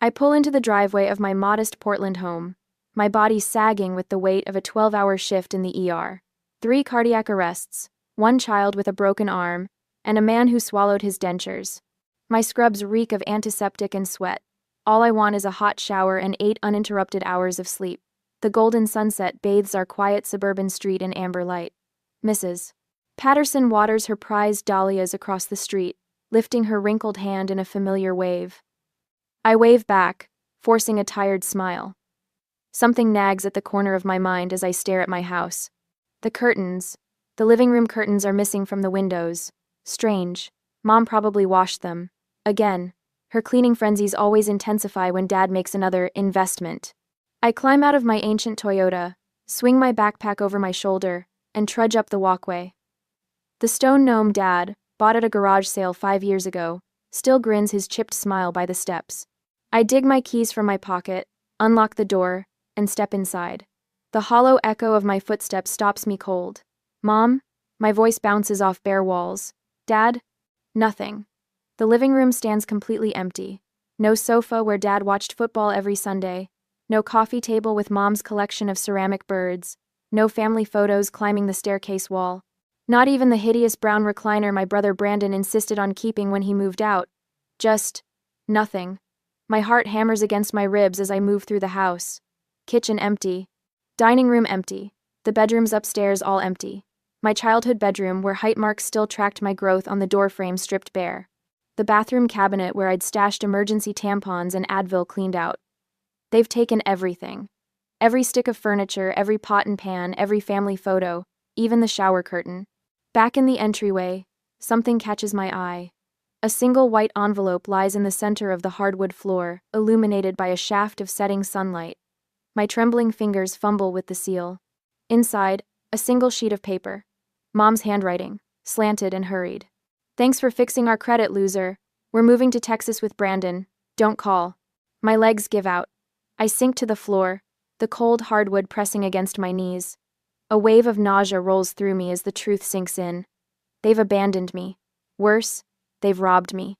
I pull into the driveway of my modest Portland home, my body sagging with the weight of a 12-hour shift in the ER. 3 cardiac arrests, 1 child with a broken arm, and a man who swallowed his dentures. My scrubs reek of antiseptic and sweat. All I want is a hot shower and 8 uninterrupted hours of sleep. The golden sunset bathes our quiet suburban street in amber light. Mrs. Patterson waters her prized dahlias across the street, lifting her wrinkled hand in a familiar wave. I wave back, forcing a tired smile. Something nags at the corner of my mind as I stare at my house. The curtains. The living room curtains are missing from the windows. Strange. Mom probably washed them. Again. Her cleaning frenzies always intensify when Dad makes another investment. I climb out of my ancient Toyota, swing my backpack over my shoulder, and trudge up the walkway. The stone gnome Dad, bought at a garage sale 5 years ago, still grins his chipped smile by the steps. I dig my keys from my pocket, unlock the door, and step inside. The hollow echo of my footsteps stops me cold. Mom? My voice bounces off bare walls. Dad? Nothing. The living room stands completely empty. No sofa where Dad watched football every Sunday. No coffee table with Mom's collection of ceramic birds. No family photos climbing the staircase wall. Not even the hideous brown recliner my brother Brandon insisted on keeping when he moved out. Just nothing. My heart hammers against my ribs as I move through the house. Kitchen empty. Dining room empty. The bedrooms upstairs all empty. My childhood bedroom, where height marks still tracked my growth on the doorframe, stripped bare. The bathroom cabinet where I'd stashed emergency tampons and Advil, cleaned out. They've taken everything. Every stick of furniture, every pot and pan, every family photo, even the shower curtain. Back in the entryway, something catches my eye. A single white envelope lies in the center of the hardwood floor, illuminated by a shaft of setting sunlight. My trembling fingers fumble with the seal. Inside, a single sheet of paper. Mom's handwriting, slanted and hurried. Thanks for fixing our credit, loser. We're moving to Texas with Brandon. Don't call. My legs give out. I sink to the floor, the cold hardwood pressing against my knees. A wave of nausea rolls through me as the truth sinks in. They've abandoned me. Worse, they've robbed me.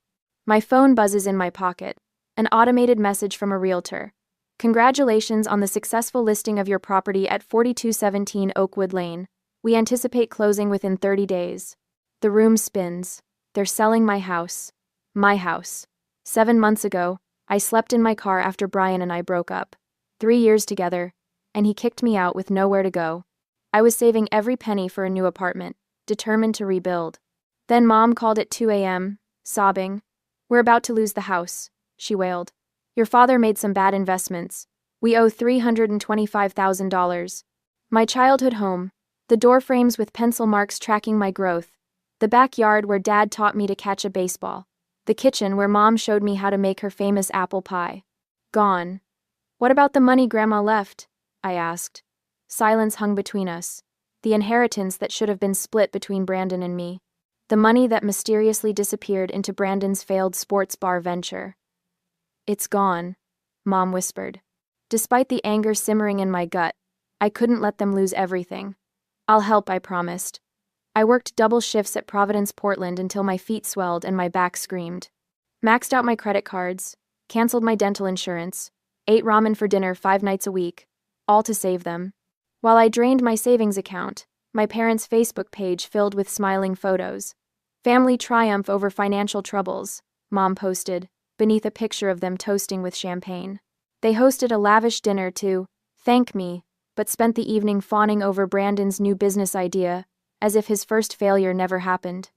My phone buzzes in my pocket. An automated message from a realtor. Congratulations on the successful listing of your property at 4217 Oakwood Lane. We anticipate closing within 30 days. The room spins. They're selling my house. My house. 7 months ago, I slept in my car after Brian and I broke up. 3 years together, and he kicked me out with nowhere to go. I was saving every penny for a new apartment, determined to rebuild. Then Mom called at 2 a.m., sobbing. We're about to lose the house, she wailed. Your father made some bad investments. We owe $325,000. My childhood home, the door frames with pencil marks tracking my growth, the backyard where Dad taught me to catch a baseball, the kitchen where Mom showed me how to make her famous apple pie. Gone. What about the money Grandma left? I asked. Silence hung between us. The inheritance that should have been split between Brandon and me. The money that mysteriously disappeared into Brandon's failed sports bar venture. It's gone, Mom whispered. Despite the anger simmering in my gut, I couldn't let them lose everything. I'll help, I promised. I worked double shifts at Providence, Portland until my feet swelled and my back screamed. Maxed out my credit cards, canceled my dental insurance, ate ramen for dinner 5 nights a week, all to save them. While I drained my savings account, my parents' Facebook page filled with smiling photos. Family triumph over financial troubles, Mom posted, beneath a picture of them toasting with champagne. They hosted a lavish dinner to thank me, but spent the evening fawning over Brandon's new business idea, as if his first failure never happened.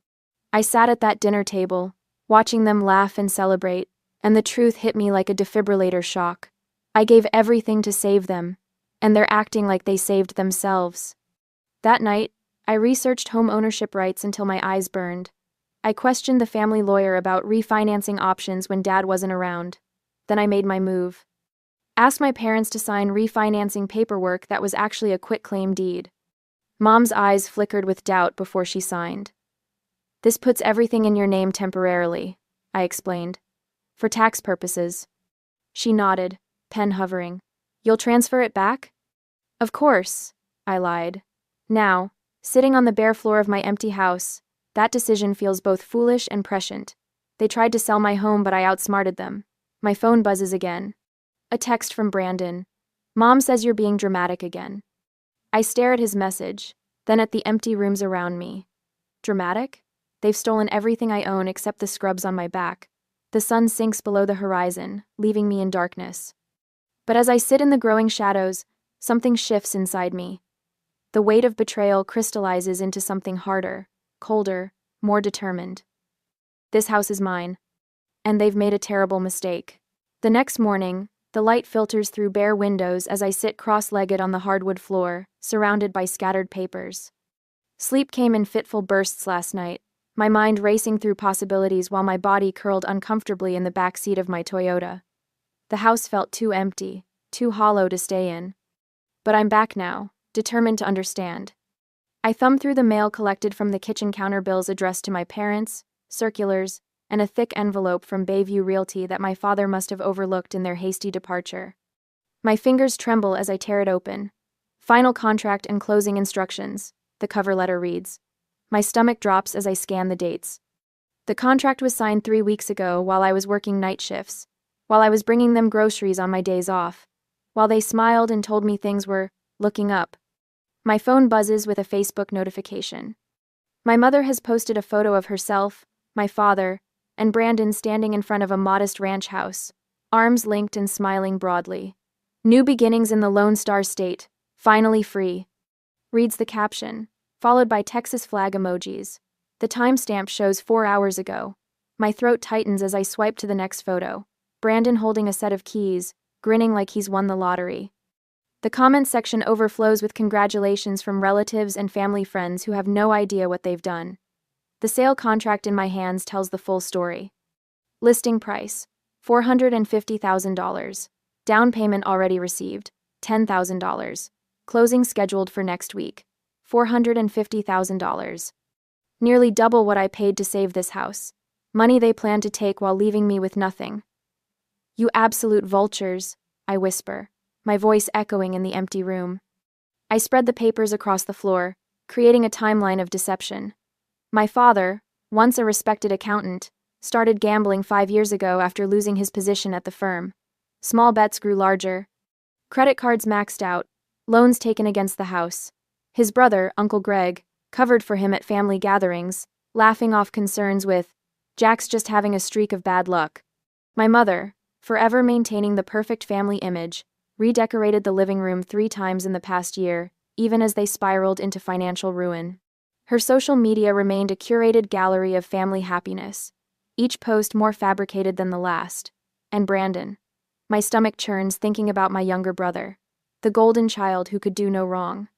I sat at that dinner table, watching them laugh and celebrate, and the truth hit me like a defibrillator shock. I gave everything to save them, and they're acting like they saved themselves. That night, I researched home ownership rights until my eyes burned. I questioned the family lawyer about refinancing options when Dad wasn't around. Then I made my move. Asked my parents to sign refinancing paperwork that was actually a quitclaim deed. Mom's eyes flickered with doubt before she signed. This puts everything in your name temporarily, I explained. For tax purposes. She nodded, pen hovering. You'll transfer it back? Of course, I lied. Now, sitting on the bare floor of my empty house, that decision feels both foolish and prescient. They tried to sell my home, but I outsmarted them. My phone buzzes again. A text from Brandon. Mom says you're being dramatic again. I stare at his message, then at the empty rooms around me. Dramatic? They've stolen everything I own except the scrubs on my back. The sun sinks below the horizon, leaving me in darkness. But as I sit in the growing shadows, something shifts inside me. The weight of betrayal crystallizes into something harder, colder, more determined. This house is mine, and they've made a terrible mistake. The next morning, the light filters through bare windows as I sit cross-legged on the hardwood floor, surrounded by scattered papers. Sleep came in fitful bursts last night, my mind racing through possibilities while my body curled uncomfortably in the back seat of my Toyota. The house felt too empty, too hollow to stay in. But I'm back now, determined to understand. I thumb through the mail collected from the kitchen counter bills addressed to my parents, circulars, and a thick envelope from Bayview Realty that my father must have overlooked in their hasty departure. My fingers tremble as I tear it open. Final contract and closing instructions, the cover letter reads. My stomach drops as I scan the dates. The contract was signed 3 weeks ago while I was working night shifts, while I was bringing them groceries on my days off, while they smiled and told me things were looking up. My phone buzzes with a Facebook notification. My mother has posted a photo of herself, my father, and Brandon standing in front of a modest ranch house, arms linked and smiling broadly. New beginnings in the Lone Star State, finally free, reads the caption, followed by Texas flag emojis. The timestamp shows 4 hours ago. My throat tightens as I swipe to the next photo. Brandon holding a set of keys, grinning like he's won the lottery. The comments section overflows with congratulations from relatives and family friends who have no idea what they've done. The sale contract in my hands tells the full story. Listing price, $450,000. Down payment already received, $10,000. Closing scheduled for next week, $450,000. Nearly double what I paid to save this house. Money they plan to take while leaving me with nothing. You absolute vultures, I whisper, my voice echoing in the empty room. I spread the papers across the floor, creating a timeline of deception. My father, once a respected accountant, started gambling 5 years ago after losing his position at the firm. Small bets grew larger. Credit cards maxed out, loans taken against the house. His brother, Uncle Greg, covered for him at family gatherings, laughing off concerns with, "Jack's just having a streak of bad luck." My mother, forever maintaining the perfect family image, redecorated the living room 3 times in the past year, even as they spiraled into financial ruin. Her social media remained a curated gallery of family happiness, each post more fabricated than the last. And Brandon. My stomach churns thinking about my younger brother, the golden child who could do no wrong.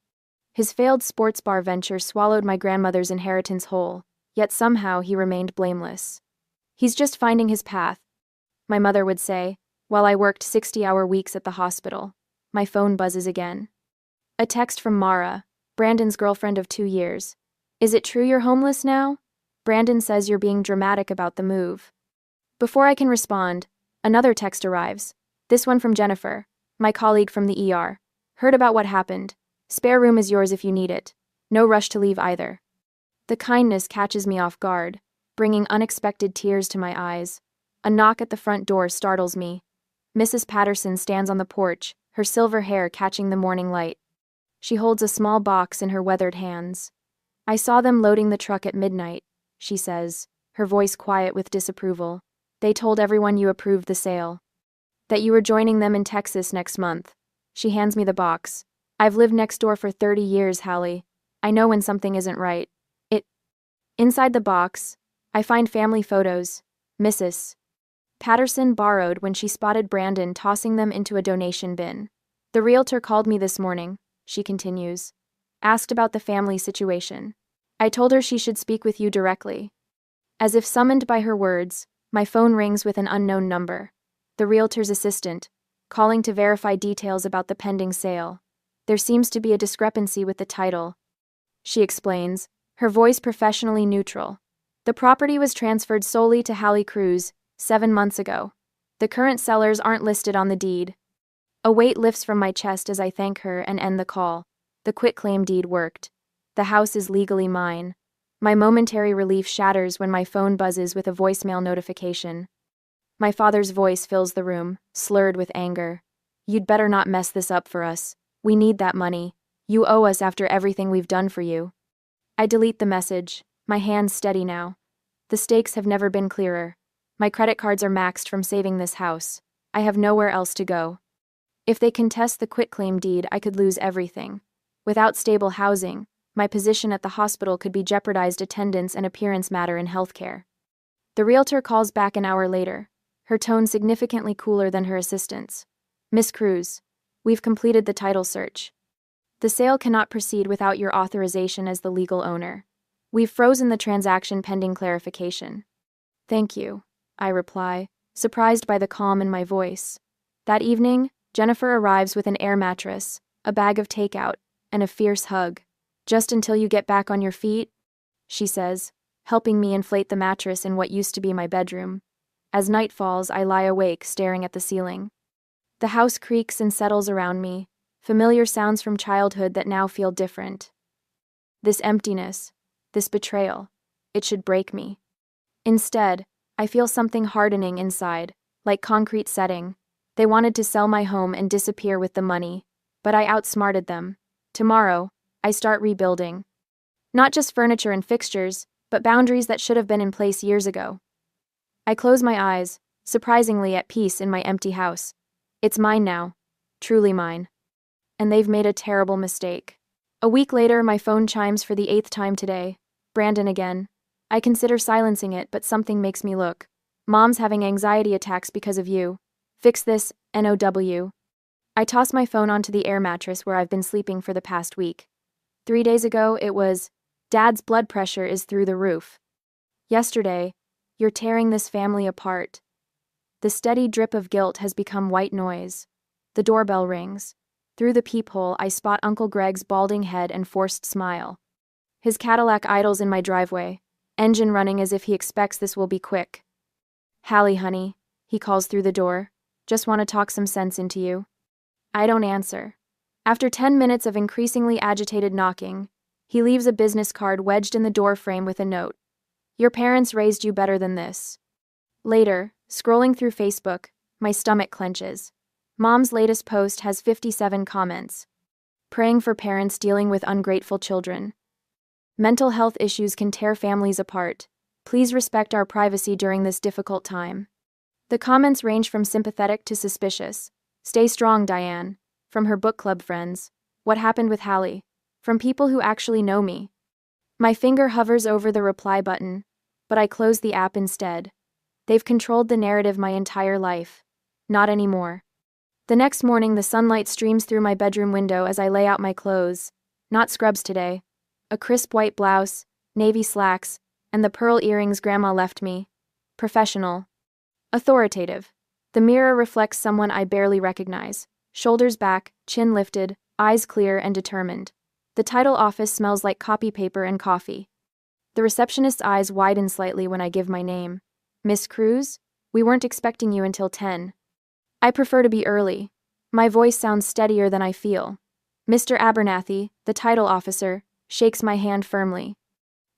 His failed sports bar venture swallowed my grandmother's inheritance whole, yet somehow he remained blameless. He's just finding his path, my mother would say, while I worked 60-hour weeks at the hospital. My phone buzzes again. A text from Mara, Brandon's girlfriend of 2 years. Is it true you're homeless now? Brandon says you're being dramatic about the move. Before I can respond, another text arrives. This one from Jennifer, my colleague from the ER. Heard about what happened. Spare room is yours if you need it. No rush to leave either. The kindness catches me off guard, bringing unexpected tears to my eyes. A knock at the front door startles me. Mrs. Patterson stands on the porch, her silver hair catching the morning light. She holds a small box in her weathered hands. I saw them loading the truck at midnight, she says, her voice quiet with disapproval. They told everyone you approved the sale. That you were joining them in Texas next month. She hands me the box. I've lived next door for 30 years, Hallie. I know when something isn't right. Inside the box, I find family photos. Mrs. Patterson borrowed when she spotted Brandon tossing them into a donation bin. The realtor called me this morning, she continues. Asked about the family situation. I told her she should speak with you directly. As if summoned by her words, my phone rings with an unknown number. The realtor's assistant, calling to verify details about the pending sale. There seems to be a discrepancy with the title. She explains, her voice professionally neutral. The property was transferred solely to Hallie Cruz 7 months ago. The current sellers aren't listed on the deed. A weight lifts from my chest as I thank her and end the call. The quitclaim deed worked. The house is legally mine. My momentary relief shatters when my phone buzzes with a voicemail notification. My father's voice fills the room, slurred with anger. You'd better not mess this up for us. We need that money. You owe us after everything we've done for you. I delete the message, my hands steady now. The stakes have never been clearer. My credit cards are maxed from saving this house. I have nowhere else to go. If they contest the quitclaim deed, I could lose everything. Without stable housing, my position at the hospital could be jeopardized. Attendance and appearance matter in healthcare. The realtor calls back an hour later, her tone significantly cooler than her assistant's. Miss Cruz, we've completed the title search. The sale cannot proceed without your authorization as the legal owner. We've frozen the transaction pending clarification. Thank you, I reply, surprised by the calm in my voice. That evening, Jennifer arrives with an air mattress, a bag of takeout, and a fierce hug. Just until you get back on your feet, she says, helping me inflate the mattress in what used to be my bedroom. As night falls, I lie awake, staring at the ceiling. The house creaks and settles around me, familiar sounds from childhood that now feel different. This emptiness, this betrayal, it should break me. Instead, I feel something hardening inside, like concrete setting. They wanted to sell my home and disappear with the money, but I outsmarted them. Tomorrow, I start rebuilding. Not just furniture and fixtures, but boundaries that should have been in place years ago. I close my eyes, surprisingly at peace in my empty house. It's mine now, truly mine. And they've made a terrible mistake. A week later, my phone chimes for the 8th time today. Brandon again. I consider silencing it, but something makes me look. Mom's having anxiety attacks because of you. Fix this, NOW. I toss my phone onto the air mattress where I've been sleeping for the past week. 3 days ago, it was, Dad's blood pressure is through the roof. Yesterday, you're tearing this family apart. The steady drip of guilt has become white noise. The doorbell rings. Through the peephole, I spot Uncle Greg's balding head and forced smile. His Cadillac idles in my driveway, engine running as if he expects this will be quick. Hallie, honey, he calls through the door. Just want to talk some sense into you. I don't answer. After 10 minutes of increasingly agitated knocking, he leaves a business card wedged in the door frame with a note. Your parents raised you better than this. Later, scrolling through Facebook, my stomach clenches. Mom's latest post has 57 comments. Praying for parents dealing with ungrateful children. Mental health issues can tear families apart. Please respect our privacy during this difficult time. The comments range from sympathetic to suspicious. Stay strong, Diane. From her book club friends. What happened with Hallie? From people who actually know me. My finger hovers over the reply button, but I close the app instead. They've controlled the narrative my entire life. Not anymore. The next morning, the sunlight streams through my bedroom window as I lay out my clothes. Not scrubs today. A crisp white blouse, navy slacks, and the pearl earrings Grandma left me. Professional. Authoritative. The mirror reflects someone I barely recognize. Shoulders back, chin lifted, eyes clear and determined. The title office smells like copy paper and coffee. The receptionist's eyes widen slightly when I give my name. Miss Cruz? We weren't expecting you until 10. I prefer to be early. My voice sounds steadier than I feel. Mr. Abernathy, the title officer, shakes my hand firmly.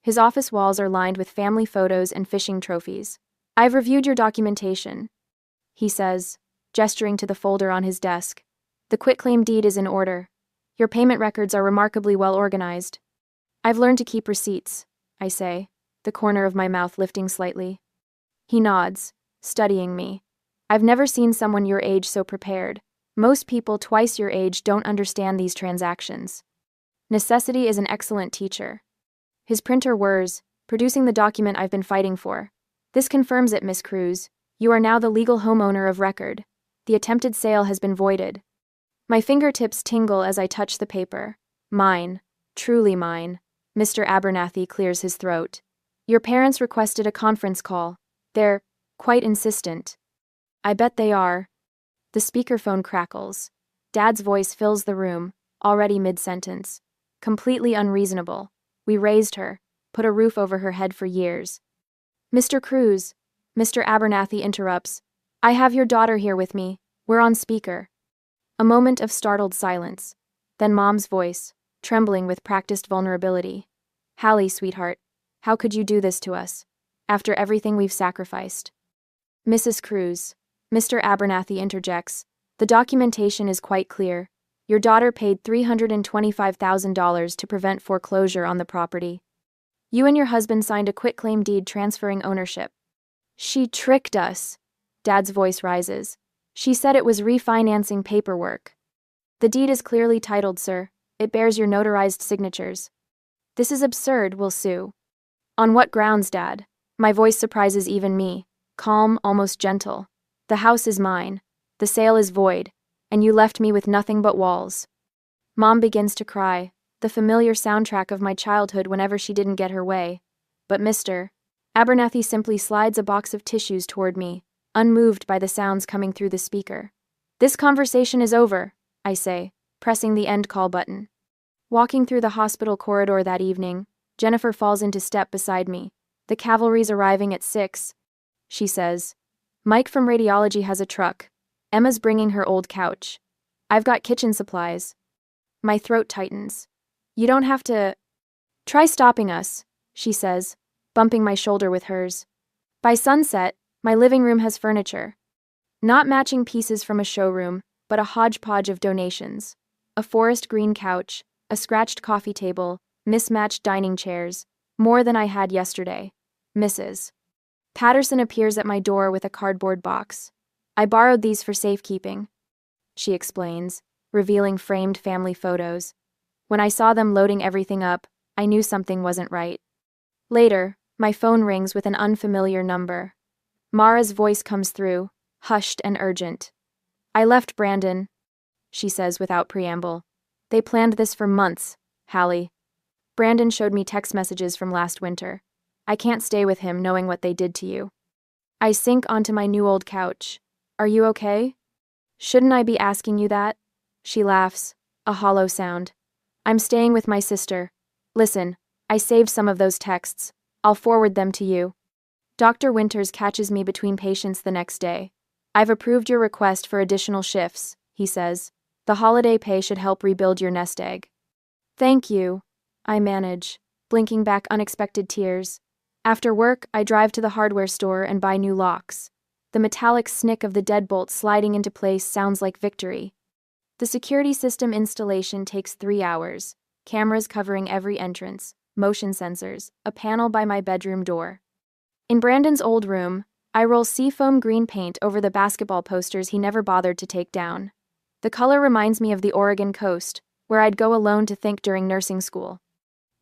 His office walls are lined with family photos and fishing trophies. I've reviewed your documentation, he says, gesturing to the folder on his desk. The quitclaim deed is in order. Your payment records are remarkably well organized. I've learned to keep receipts, I say, the corner of my mouth lifting slightly. He nods, studying me. I've never seen someone your age so prepared. Most people twice your age don't understand these transactions. Necessity is an excellent teacher. His printer whirs, producing the document I've been fighting for. This confirms it, Miss Cruz. You are now the legal homeowner of record. The attempted sale has been voided. My fingertips tingle as I touch the paper. Mine. Truly mine. Mr. Abernathy clears his throat. Your parents requested a conference call. They're quite insistent. I bet they are. The speakerphone crackles. Dad's voice fills the room, already mid-sentence. Completely unreasonable. We raised her, put a roof over her head for years. Mr. Cruz, Mr. Abernathy interrupts. I have your daughter here with me. We're on speaker. A moment of startled silence. Then Mom's voice, trembling with practiced vulnerability. Hallie, sweetheart, how could you do this to us? After everything we've sacrificed. Mrs. Cruz. Mr. Abernathy interjects. The documentation is quite clear. Your daughter paid $325,000 to prevent foreclosure on the property. You and your husband signed a quitclaim deed transferring ownership. She tricked us. Dad's voice rises. She said it was refinancing paperwork. The deed is clearly titled, sir. It bears your notarized signatures. This is absurd, we'll sue. On what grounds, Dad? My voice surprises even me. Calm, almost gentle. The house is mine. The sale is void. And you left me with nothing but walls. Mom begins to cry, the familiar soundtrack of my childhood whenever she didn't get her way. But Mr. Abernathy simply slides a box of tissues toward me, unmoved by the sounds coming through the speaker. This conversation is over, I say, pressing the end call button. Walking through the hospital corridor that evening, Jennifer falls into step beside me. The cavalry's arriving at 6, she says. Mike from radiology has a truck. Emma's bringing her old couch. I've got kitchen supplies. My throat tightens. You don't have to. Try stopping us, she says, bumping my shoulder with hers. By sunset, my living room has furniture. Not matching pieces from a showroom, but a hodgepodge of donations. A forest green couch, a scratched coffee table, mismatched dining chairs, more than I had yesterday. Mrs. Patterson appears at my door with a cardboard box. I borrowed these for safekeeping, she explains, revealing framed family photos. When I saw them loading everything up, I knew something wasn't right. Later, my phone rings with an unfamiliar number. Mara's voice comes through, hushed and urgent. I left Brandon, she says without preamble. They planned this for months, Hallie. Brandon showed me text messages from last winter. I can't stay with him knowing what they did to you. I sink onto my new old couch. Are you okay? Shouldn't I be asking you that? She laughs, a hollow sound. I'm staying with my sister. Listen, I saved some of those texts. I'll forward them to you. Dr. Winters catches me between patients the next day. I've approved your request for additional shifts, he says. The holiday pay should help rebuild your nest egg. Thank you, I manage, blinking back unexpected tears. After work, I drive to the hardware store and buy new locks. The metallic snick of the deadbolt sliding into place sounds like victory. The security system installation takes 3 hours. Cameras covering every entrance, motion sensors, a panel by my bedroom door. In Brandon's old room, I roll seafoam green paint over the basketball posters he never bothered to take down. The color reminds me of the Oregon coast, where I'd go alone to think during nursing school.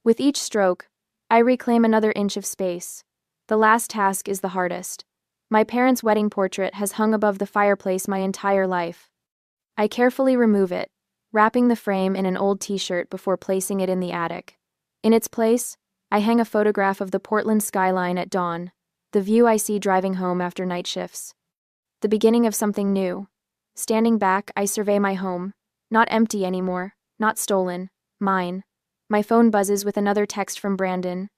With each stroke, I reclaim another inch of space. The last task is the hardest. My parents' wedding portrait has hung above the fireplace my entire life. I carefully remove it, wrapping the frame in an old t-shirt before placing it in the attic. In its place, I hang a photograph of the Portland skyline at dawn, the view I see driving home after night shifts. The beginning of something new. Standing back, I survey my home. Not empty anymore, not stolen, mine. My phone buzzes with another text from Brandon.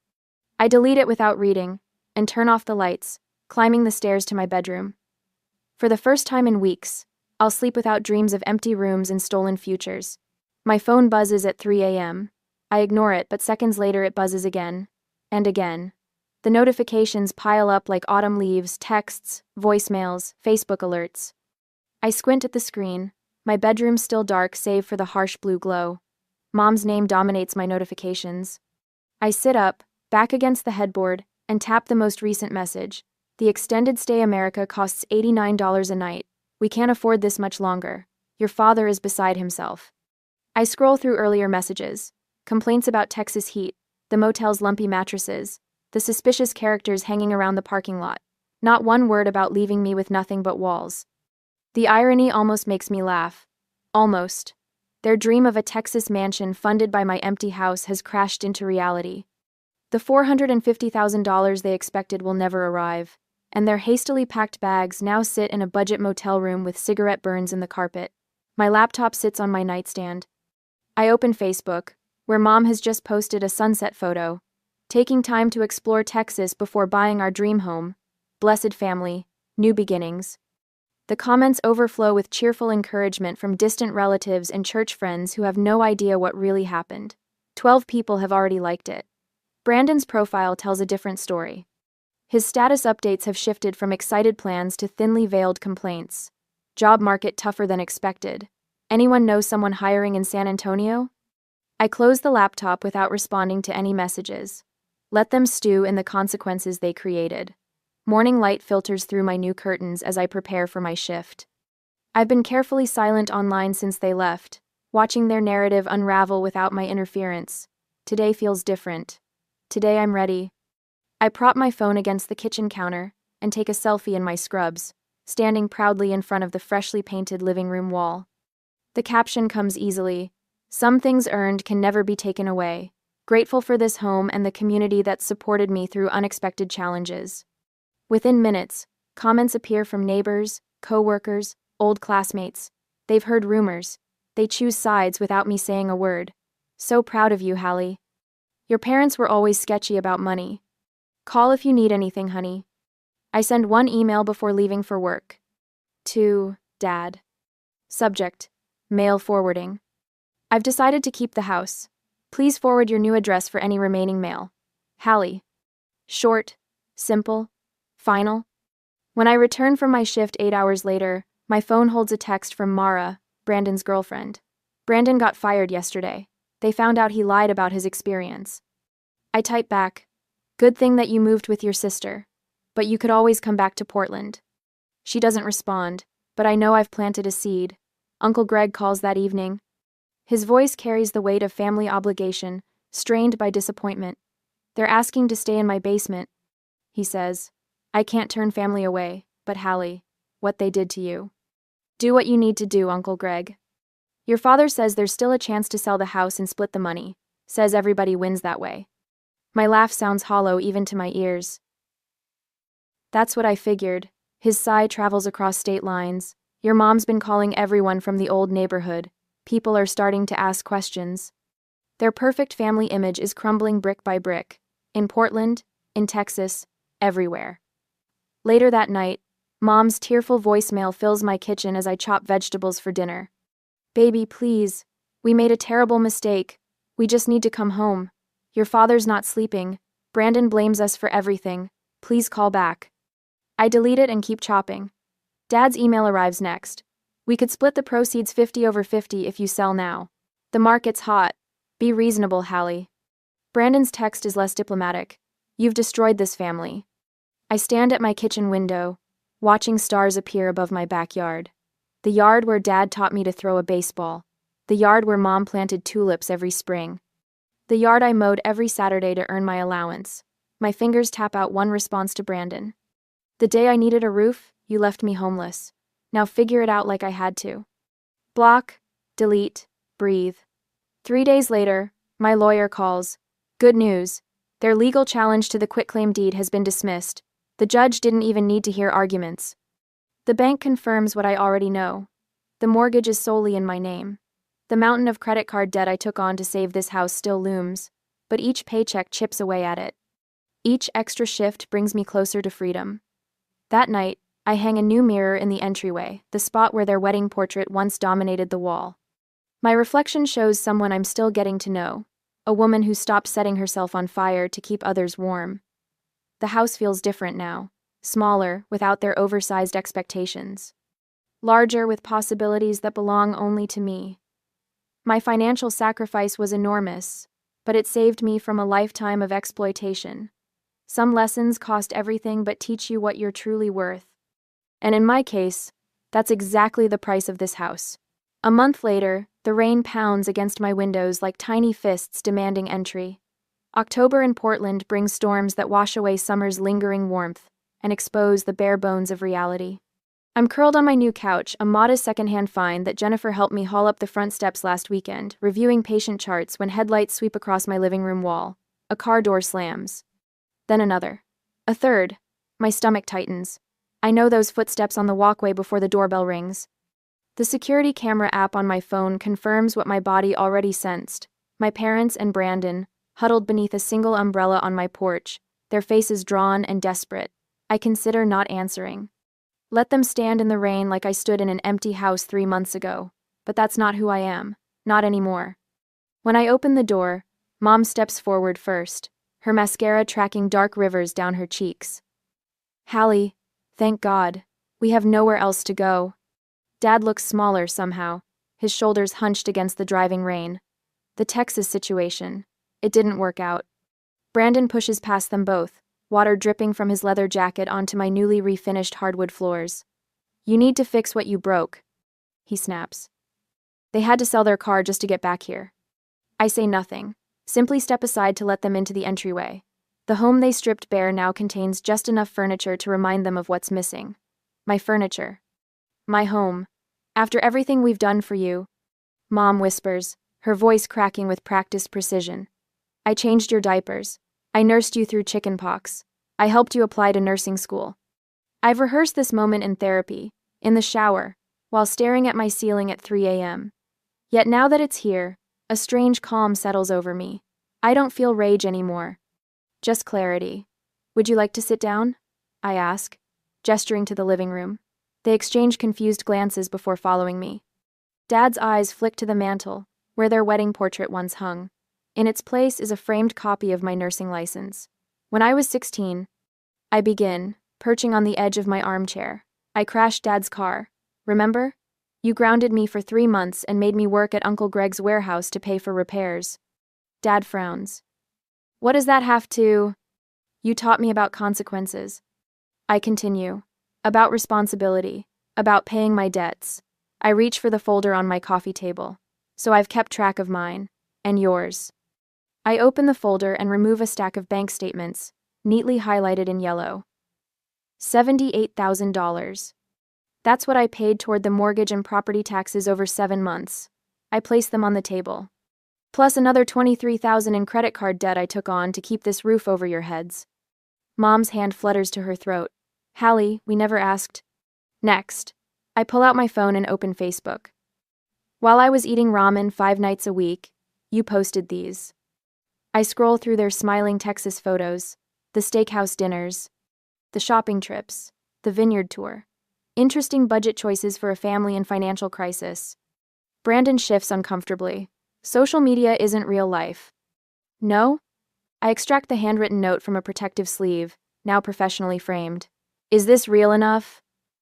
I delete it without reading, and turn off the lights, climbing the stairs to my bedroom. For the first time in weeks, I'll sleep without dreams of empty rooms and stolen futures. My phone buzzes at 3 a.m. I ignore it, but seconds later it buzzes again. And again. The notifications pile up like autumn leaves, texts, voicemails, Facebook alerts. I squint at the screen, my bedroom still dark save for the harsh blue glow. Mom's name dominates my notifications. I sit up, back against the headboard, and tap the most recent message. The extended stay America costs $89 a night. We can't afford this much longer. Your father is beside himself. I scroll through earlier messages. Complaints about Texas heat, the motel's lumpy mattresses, the suspicious characters hanging around the parking lot. Not one word about leaving me with nothing but walls. The irony almost makes me laugh. Almost. Their dream of a Texas mansion funded by my empty house has crashed into reality. The $450,000 they expected will never arrive, and their hastily packed bags now sit in a budget motel room with cigarette burns in the carpet. My laptop sits on my nightstand. I open Facebook, where Mom has just posted a sunset photo, taking time to explore Texas before buying our dream home. Blessed family, new beginnings. The comments overflow with cheerful encouragement from distant relatives and church friends who have no idea what really happened. 12 people have already liked it. Brandon's profile tells a different story. His status updates have shifted from excited plans to thinly veiled complaints. Job market tougher than expected. Anyone know someone hiring in San Antonio? I close the laptop without responding to any messages. Let them stew in the consequences they created. Morning light filters through my new curtains as I prepare for my shift. I've been carefully silent online since they left, watching their narrative unravel without my interference. Today feels different. Today I'm ready. I prop my phone against the kitchen counter and take a selfie in my scrubs, standing proudly in front of the freshly painted living room wall. The caption comes easily. Some things earned can never be taken away. Grateful for this home and the community that supported me through unexpected challenges. Within minutes, comments appear from neighbors, co-workers, old classmates. They've heard rumors. They choose sides without me saying a word. So proud of you, Hallie. Your parents were always sketchy about money. Call if you need anything, honey. I send one email before leaving for work. To Dad. Subject: mail forwarding. I've decided to keep the house. Please forward your new address for any remaining mail. Hallie. Short, simple, final. When I return from my shift 8 hours later, my phone holds a text from Mara, Brandon's girlfriend. Brandon got fired yesterday. They found out he lied about his experience. I type back, "Good thing that you moved with your sister. But you could always come back to Portland." She doesn't respond, but I know I've planted a seed. Uncle Greg calls that evening. His voice carries the weight of family obligation, strained by disappointment. "They're asking to stay in my basement," he says. "I can't turn family away, but Hallie, what they did to you. Do what you need to do, Uncle Greg. Your father says there's still a chance to sell the house and split the money, says everybody wins that way." My laugh sounds hollow even to my ears. "That's what I figured." His sigh travels across state lines. "Your mom's been calling everyone from the old neighborhood. People are starting to ask questions." Their perfect family image is crumbling brick by brick. In Portland, in Texas, everywhere. Later that night, Mom's tearful voicemail fills my kitchen as I chop vegetables for dinner. "Baby, please. We made a terrible mistake. We just need to come home. Your father's not sleeping. Brandon blames us for everything. Please call back." I delete it and keep chopping. Dad's email arrives next. "We could split the proceeds 50/50 if you sell now. The market's hot. Be reasonable, Hallie." Brandon's text is less diplomatic. "You've destroyed this family." I stand at my kitchen window, watching stars appear above my backyard. The yard where Dad taught me to throw a baseball. The yard where Mom planted tulips every spring. The yard I mowed every Saturday to earn my allowance. My fingers tap out one response to Brandon. "The day I needed a roof, you left me homeless. Now figure it out like I had to." Block, delete, breathe. 3 days later, my lawyer calls. "Good news. Their legal challenge to the quitclaim deed has been dismissed. The judge didn't even need to hear arguments." The bank confirms what I already know. The mortgage is solely in my name. The mountain of credit card debt I took on to save this house still looms, but each paycheck chips away at it. Each extra shift brings me closer to freedom. That night, I hang a new mirror in the entryway, the spot where their wedding portrait once dominated the wall. My reflection shows someone I'm still getting to know, a woman who stopped setting herself on fire to keep others warm. The house feels different now, smaller without their oversized expectations. Larger with possibilities that belong only to me. My financial sacrifice was enormous, but it saved me from a lifetime of exploitation. Some lessons cost everything but teach you what you're truly worth. And in my case, that's exactly the price of this house. A month later, the rain pounds against my windows like tiny fists demanding entry. October in Portland brings storms that wash away summer's lingering warmth and expose the bare bones of reality. I'm curled on my new couch, a modest secondhand find that Jennifer helped me haul up the front steps last weekend, reviewing patient charts when headlights sweep across my living room wall. A car door slams. Then another. A third. My stomach tightens. I know those footsteps on the walkway before the doorbell rings. The security camera app on my phone confirms what my body already sensed. My parents and Brandon, huddled beneath a single umbrella on my porch, their faces drawn and desperate. I consider not answering. Let them stand in the rain like I stood in an empty house 3 months ago. But that's not who I am. Not anymore. When I open the door, Mom steps forward first, her mascara tracking dark rivers down her cheeks. Hallie, thank God. We have nowhere else to go. Dad looks smaller somehow, his shoulders hunched against the driving rain. The Texas situation. It didn't work out. Brandon pushes past them both, water dripping from his leather jacket onto my newly refinished hardwood floors. You need to fix what you broke, he snaps. They had to sell their car just to get back here. I say nothing, simply step aside to let them into the entryway. The home they stripped bare now contains just enough furniture to remind them of what's missing. My furniture. My home. After everything we've done for you, Mom whispers, her voice cracking with practiced precision. I changed your diapers. I nursed you through chickenpox. I helped you apply to nursing school. I've rehearsed this moment in therapy, in the shower, while staring at my ceiling at 3 a.m. Yet now that it's here, a strange calm settles over me. I don't feel rage anymore. Just clarity. Would you like to sit down? I ask, gesturing to the living room. They exchange confused glances before following me. Dad's eyes flick to the mantel, where their wedding portrait once hung. In its place is a framed copy of my nursing license. When I was 16, I begin, perching on the edge of my armchair. I crashed Dad's car. Remember? You grounded me for 3 months and made me work at Uncle Greg's warehouse to pay for repairs. Dad frowns. What does that have to? You taught me about consequences. I continue. About responsibility. About paying my debts. I reach for the folder on my coffee table. So I've kept track of mine. And yours. I open the folder and remove a stack of bank statements, neatly highlighted in yellow. $78,000. That's what I paid toward the mortgage and property taxes over 7 months. I place them on the table. Plus another $23,000 in credit card debt I took on to keep this roof over your heads. Mom's hand flutters to her throat. Hallie, we never asked. Next. I pull out my phone and open Facebook. While I was eating ramen 5 nights a week, you posted these. I scroll through their smiling Texas photos, the steakhouse dinners, the shopping trips, the vineyard tour. Interesting budget choices for a family in financial crisis. Brandon shifts uncomfortably. Social media isn't real life. No? I extract the handwritten note from a protective sleeve, now professionally framed. Is this real enough?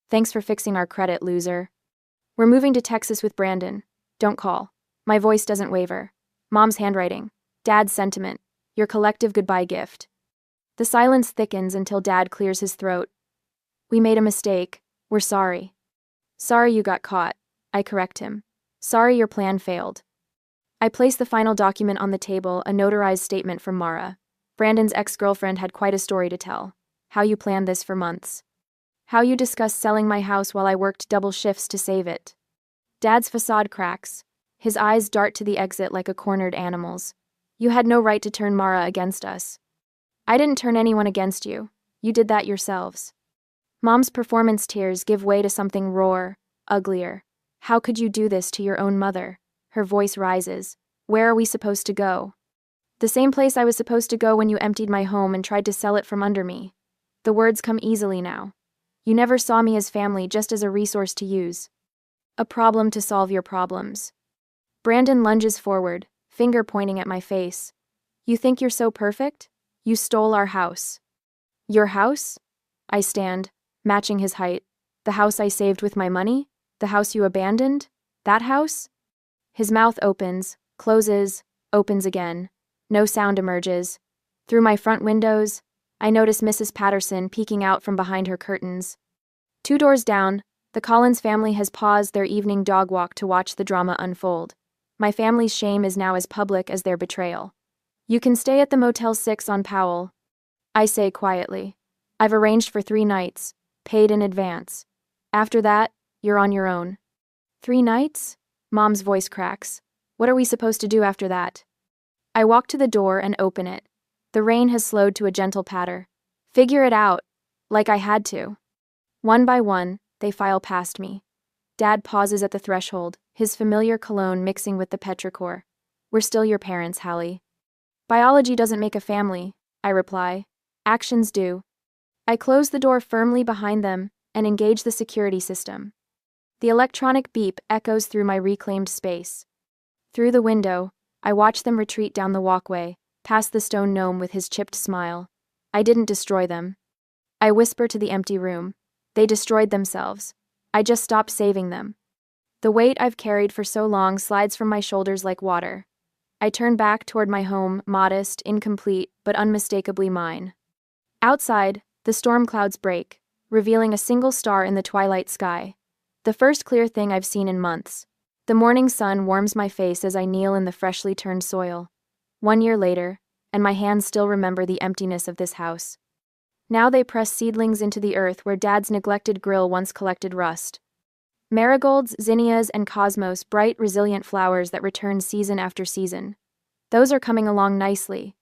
Thanks for fixing our credit, loser. We're moving to Texas with Brandon. Don't call. My voice doesn't waver. Mom's handwriting. Dad's sentiment. Your collective goodbye gift. The silence thickens until Dad clears his throat. We made a mistake. We're sorry. Sorry you got caught. I correct him. Sorry your plan failed. I place the final document on the table, a notarized statement from Mara. Brandon's ex-girlfriend had quite a story to tell. How you planned this for months. How you discussed selling my house while I worked double shifts to save it. Dad's facade cracks. His eyes dart to the exit like a cornered animal's. You had no right to turn Mara against us. I didn't turn anyone against you. You did that yourselves. Mom's performance tears give way to something rawer, uglier. How could you do this to your own mother? Her voice rises. Where are we supposed to go? The same place I was supposed to go when you emptied my home and tried to sell it from under me. The words come easily now. You never saw me as family, just as a resource to use. A problem to solve your problems. Brandon lunges forward, finger pointing at my face. You think you're so perfect? You stole our house. Your house? I stand, matching his height. The house I saved with my money? The house you abandoned? That house? His mouth opens, closes, opens again. No sound emerges. Through my front windows, I notice Mrs. Patterson peeking out from behind her curtains. 2 doors down, the Collins family has paused their evening dog walk to watch the drama unfold. My family's shame is now as public as their betrayal. You can stay at the Motel 6 on Powell. I say quietly. I've arranged for 3 nights, paid in advance. After that, you're on your own. 3 nights? Mom's voice cracks. What are we supposed to do after that? I walk to the door and open it. The rain has slowed to a gentle patter. Figure it out, like I had to. One by one, they file past me. Dad pauses at the threshold, his familiar cologne mixing with the petrichor. We're still your parents, Hallie. Biology doesn't make a family, I reply. Actions do. I close the door firmly behind them and engage the security system. The electronic beep echoes through my reclaimed space. Through the window, I watch them retreat down the walkway, past the stone gnome with his chipped smile. I didn't destroy them. I whisper to the empty room. They destroyed themselves. I just stopped saving them. The weight I've carried for so long slides from my shoulders like water. I turn back toward my home, modest, incomplete, but unmistakably mine. Outside, the storm clouds break, revealing a single star in the twilight sky. The first clear thing I've seen in months. The morning sun warms my face as I kneel in the freshly turned soil. 1 year later, and my hands still remember the emptiness of this house. Now they press seedlings into the earth where Dad's neglected grill once collected rust. Marigolds, zinnias, and cosmos, bright, resilient flowers that return season after season. Those are coming along nicely,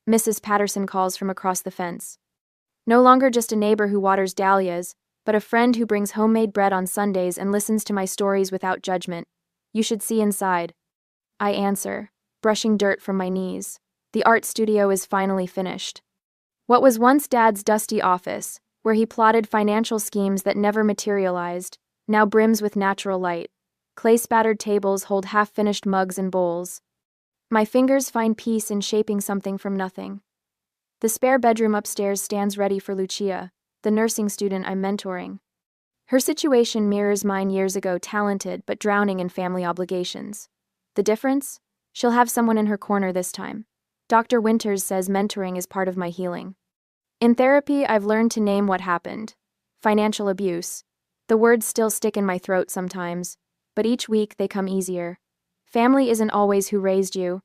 Mrs. Patterson calls from across the fence. No longer just a neighbor who waters dahlias, but a friend who brings homemade bread on Sundays and listens to my stories without judgment. You should see inside. I answer, brushing dirt from my knees. The art studio is finally finished. What was once Dad's dusty office, where he plotted financial schemes that never materialized, now brims with natural light. Clay-spattered tables hold half-finished mugs and bowls. My fingers find peace in shaping something from nothing. The spare bedroom upstairs stands ready for Lucia, the nursing student I'm mentoring. Her situation mirrors mine years ago, talented but drowning in family obligations. The difference? She'll have someone in her corner this time. Dr. Winters says mentoring is part of my healing. In therapy, I've learned to name what happened. Financial abuse. The words still stick in my throat sometimes, but each week they come easier. Family isn't always who raised you.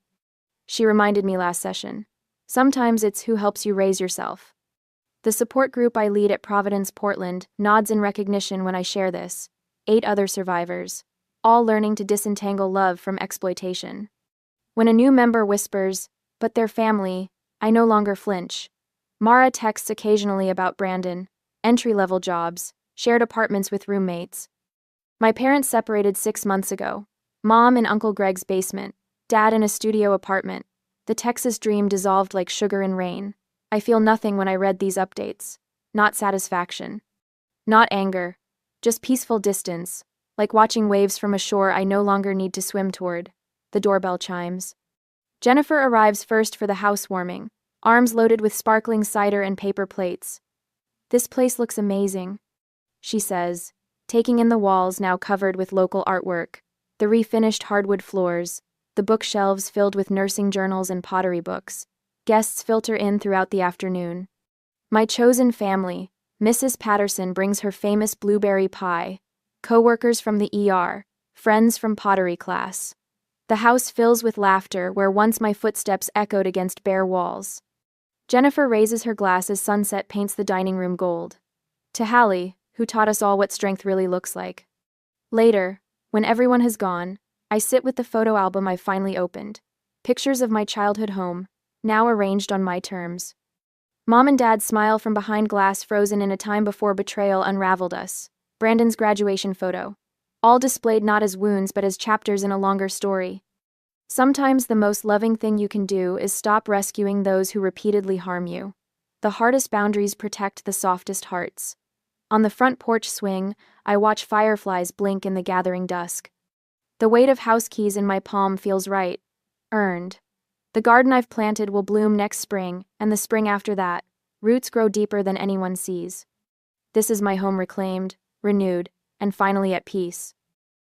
She reminded me last session. Sometimes it's who helps you raise yourself. The support group I lead at Providence, Portland, nods in recognition when I share this. 8 other survivors, all learning to disentangle love from exploitation. When a new member whispers, "But their family," I no longer flinch. Mara texts occasionally about Brandon, entry-level jobs, shared apartments with roommates. My parents separated 6 months ago. Mom in Uncle Greg's basement, Dad in a studio apartment. The Texas dream dissolved like sugar in rain. I feel nothing when I read these updates. Not satisfaction. Not anger. Just peaceful distance, like watching waves from a shore I no longer need to swim toward. The doorbell chimes. Jennifer arrives first for the housewarming, arms loaded with sparkling cider and paper plates. "This place looks amazing," she says, taking in the walls now covered with local artwork, the refinished hardwood floors, the bookshelves filled with nursing journals and pottery books. Guests filter in throughout the afternoon. My chosen family, Mrs. Patterson brings her famous blueberry pie, co-workers from the ER, friends from pottery class. The house fills with laughter where once my footsteps echoed against bare walls. Jennifer raises her glass as sunset paints the dining room gold. To Hallie, who taught us all what strength really looks like. Later, when everyone has gone, I sit with the photo album I finally opened. Pictures of my childhood home, now arranged on my terms. Mom and Dad smile from behind glass frozen in a time before betrayal unraveled us. Brandon's graduation photo. All displayed not as wounds but as chapters in a longer story. Sometimes the most loving thing you can do is stop rescuing those who repeatedly harm you. The hardest boundaries protect the softest hearts. On the front porch swing, I watch fireflies blink in the gathering dusk. The weight of house keys in my palm feels right. Earned. The garden I've planted will bloom next spring, and the spring after that. Roots grow deeper than anyone sees. This is my home reclaimed, renewed, and finally at peace.